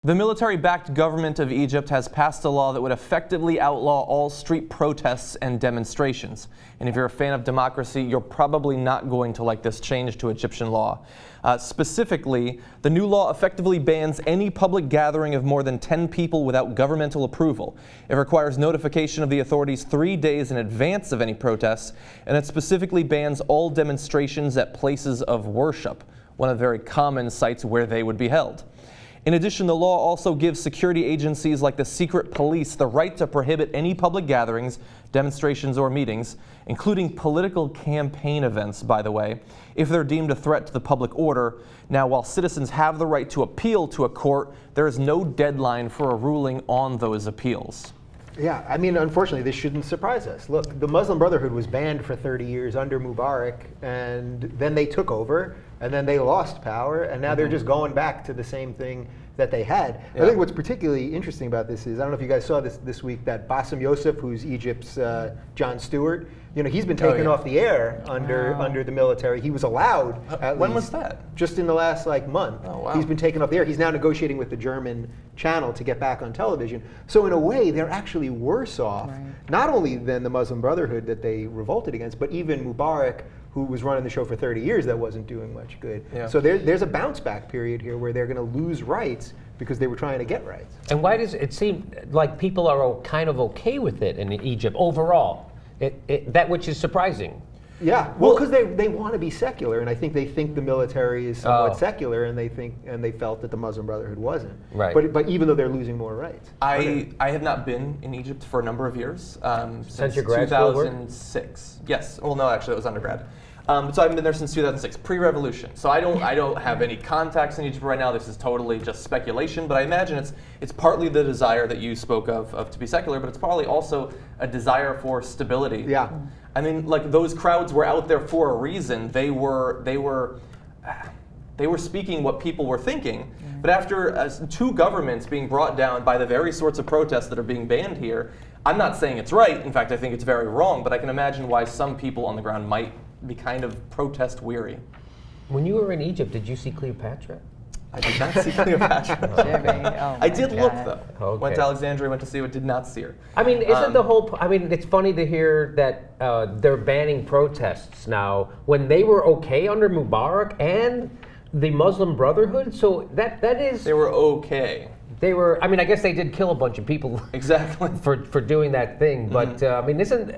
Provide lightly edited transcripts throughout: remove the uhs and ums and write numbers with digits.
The military-backed government of Egypt has passed a law that would effectively outlaw all street protests and demonstrations. And if you're a fan of democracy, you're probably not going to like this change to Egyptian law. Specifically, the new law effectively bans any public gathering of more than 10 people without governmental approval. It requires notification of the authorities 3 days in advance of any protests, and it specifically bans all demonstrations at places of worship, one of the very common sites where they would be held. In addition, the law also gives security agencies like the secret police the right to prohibit any public gatherings, demonstrations, or meetings, including political campaign events, by the way, if they're deemed a threat to the public order. Now, while citizens have the right to appeal to a court, there is no deadline for a ruling on those appeals. Yeah, I mean, unfortunately, this shouldn't surprise us. Look, the Muslim Brotherhood was banned for 30 years under Mubarak, and then they took over, and then they lost power, and now they're just going back to the same thing that they had. Yeah. I think what's particularly interesting about this is, I don't know if you guys saw this week, that Bassem Youssef, who's Egypt's Jon Stewart, you know, he's been taken off the air under the military. He was allowed. When was that? Just in the last month. Oh, wow. He's been taken off the air. He's now negotiating with the German channel to get back on television. So in a way, they're actually worse off, not only than the Muslim Brotherhood that they revolted against, but even Mubarak, who was running the show for 30 years that wasn't doing much good. Yeah. So there's a bounce back period here where they're going to lose rights because they were trying to get rights. And why does it seem like people are kind of okay with it in Egypt overall? That which is surprising. Yeah, well, because they want to be secular, and I think they think the military is somewhat secular, and they felt that the Muslim Brotherhood wasn't. Right. But even though they're losing more rights. I have not been in Egypt for a number of years. Since your grad 2006. Yes. Well, no, actually, it was undergrad. So I haven't been there since 2006, pre-revolution. So I don't have any contacts in Egypt right now. This is totally just speculation. But I imagine it's partly the desire that you spoke of to be secular, but it's probably also a desire for stability. Yeah. I mean, like, those crowds were out there for a reason. They were speaking what people were thinking. But after two governments being brought down by the very sorts of protests that are being banned here, I'm not saying it's right. In fact, I think it's very wrong. But I can imagine why some people on the ground might be kind of protest weary. When you were in Egypt, did you see Cleopatra? I did not see Cleopatra. Jimmy, oh I did look, though. Okay. Went to Alexandria, went to see it, did not see her. I mean, isn't the whole... I mean, it's funny to hear that they're banning protests now when they were okay under Mubarak and the Muslim Brotherhood. So that is... They were okay. They were... I mean, I guess they did kill a bunch of people. Exactly. for doing that thing. But, I mean, isn't...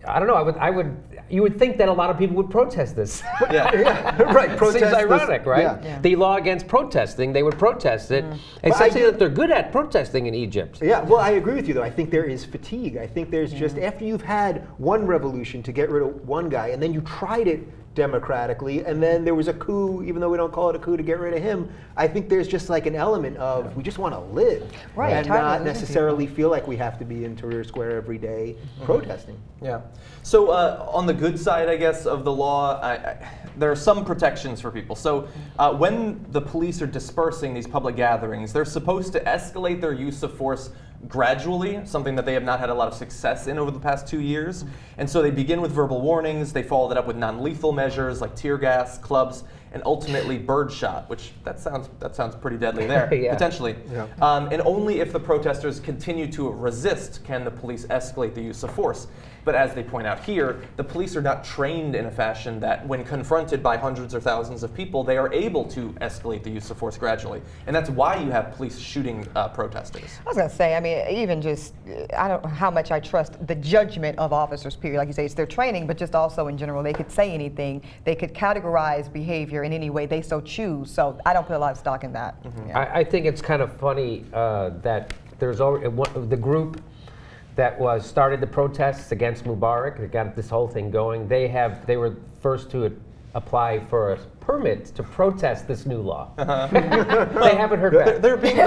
I don't know. You would think that a lot of people would protest this. Yeah, right. Protest seems ironic, right? Yeah. The law against protesting, they would protest it. It's something that they're good at protesting in Egypt. Yeah, well, I agree with you, though. I think there is fatigue. I think there's just, after you've had one revolution to get rid of one guy, and then you tried it democratically, and then there was a coup, even though we don't call it a coup, to get rid of him. I think there's just like an element of we just want to live, and not necessarily feel like we have to be in Tahrir Square every day protesting. Yeah. So on the good side, I guess, of the law, there are some protections for people. So when the police are dispersing these public gatherings, they're supposed to escalate their use of force gradually, something that they have not had a lot of success in over the past 2 years. And so they begin with verbal warnings, they follow that up with non-lethal measures like tear gas, clubs, and ultimately birdshot, which that sounds pretty deadly there, potentially. Yeah. And only if the protesters continue to resist can the police escalate the use of force. But as they point out here, the police are not trained in a fashion that when confronted by hundreds or thousands of people, they are able to escalate the use of force gradually. And that's why you have police shooting protesters. I was going to say, I mean, even just, I don't know how much I trust the judgment of officers, period. Like you say, it's their training, but just also in general, they could say anything. They could categorize behavior in any way they so choose. So I don't put a lot of stock in that. I think it's kind of funny that there's already the group that started the protests against Mubarak, that got this whole thing going. They were first to apply for a permit to protest this new law. They haven't heard back. They're being